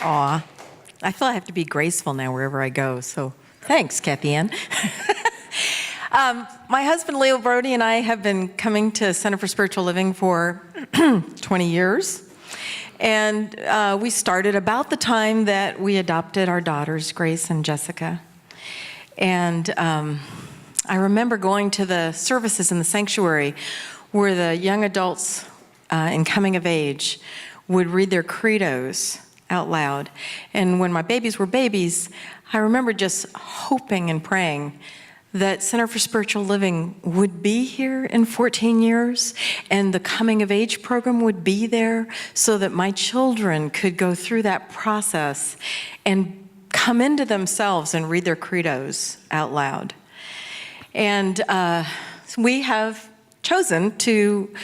Aw. I feel I have to be graceful now wherever I go, so thanks, Kathy Ann. My husband, Leo Brody, and I have been coming to Center for Spiritual Living for 20 years. And we started about the time that we adopted our daughters, Grace and Jessica. And I remember going to the services in the sanctuary where the young adults in coming of age would read their credos out loud. And when my babies were babies, I remember just hoping and praying that Center for Spiritual Living would be here in 14 years and the coming of age program would be there so that my children could go through that process and come into themselves and read their credos out loud. And we have chosen to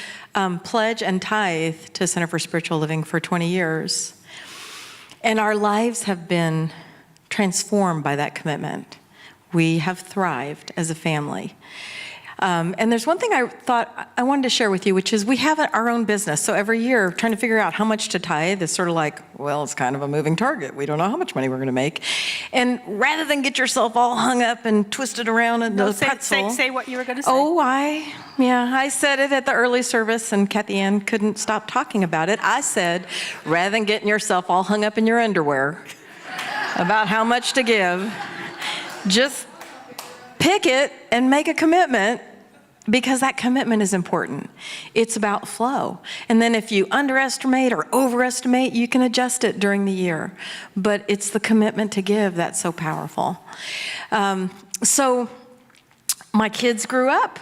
pledge and tithe to Center for Spiritual Living for 20 years. And our lives have been transformed by that commitment. We have thrived as a family. And there's one thing I thought I wanted to share with you, which is we have our own business. So every year, trying to figure out how much to tithe is sort of like, well, it's kind of a moving target. We don't know how much money we're going to make. And rather than get yourself all hung up and twisted around in the pretzel. Say what you were going to say. Oh, I said it at the early service, and Kathy Ann couldn't stop talking about it. I said, rather than getting yourself all hung up in your underwear about how much to give, just pick it and make a commitment, because that commitment is important. It's about flow. And then if you underestimate or overestimate, you can adjust it during the year. But it's the commitment to give that's so powerful. So my kids grew up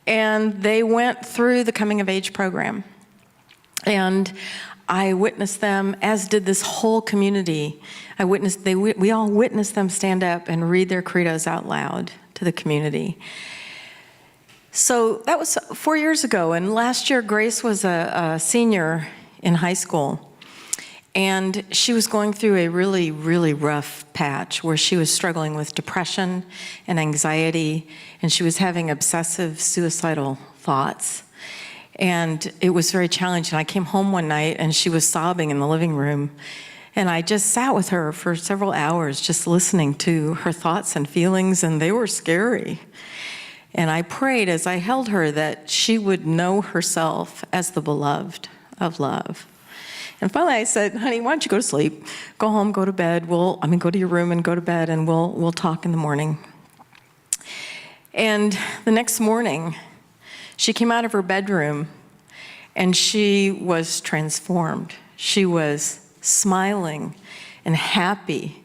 and they went through the coming of age program. And I witnessed them, as did this whole community. We all witnessed them stand up and read their credos out loud to the community. So that was 4 years ago, and last year Grace was a senior in high school, and she was going through a really, really rough patch where she was struggling with depression and anxiety, and she was having obsessive suicidal thoughts. And it was very challenging. I came home one night and she was sobbing in the living room. And I just sat with her for several hours just listening to her thoughts and feelings, and they were scary. And I prayed as I held her that she would know herself as the beloved of love. And finally I said, honey, why don't you go to sleep? Go home, go to bed. Go to your room and go to bed, and we'll talk in the morning. And the next morning, she came out of her bedroom and she was transformed. She was smiling and happy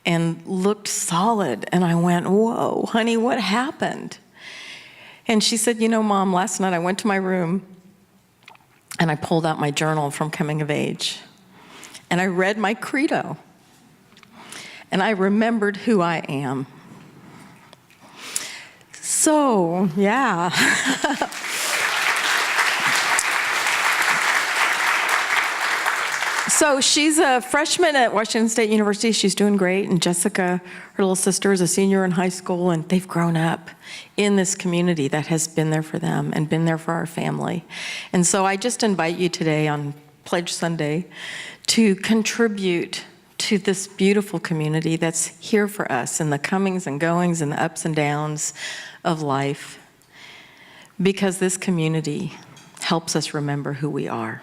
and looked solid. And I went, whoa, honey, what happened? And she said, you know, Mom, last night I went to my room and I pulled out my journal from coming of age. And I read my credo. And I remembered who I am. So, yeah. So she's a freshman at Washington State University. She's doing great. And Jessica, her little sister, is a senior in high school. And they've grown up in this community that has been there for them and been there for our family. And so I just invite you today on Pledge Sunday to contribute to this beautiful community that's here for us in the comings and goings and the ups and downs of life. Because this community helps us remember who we are.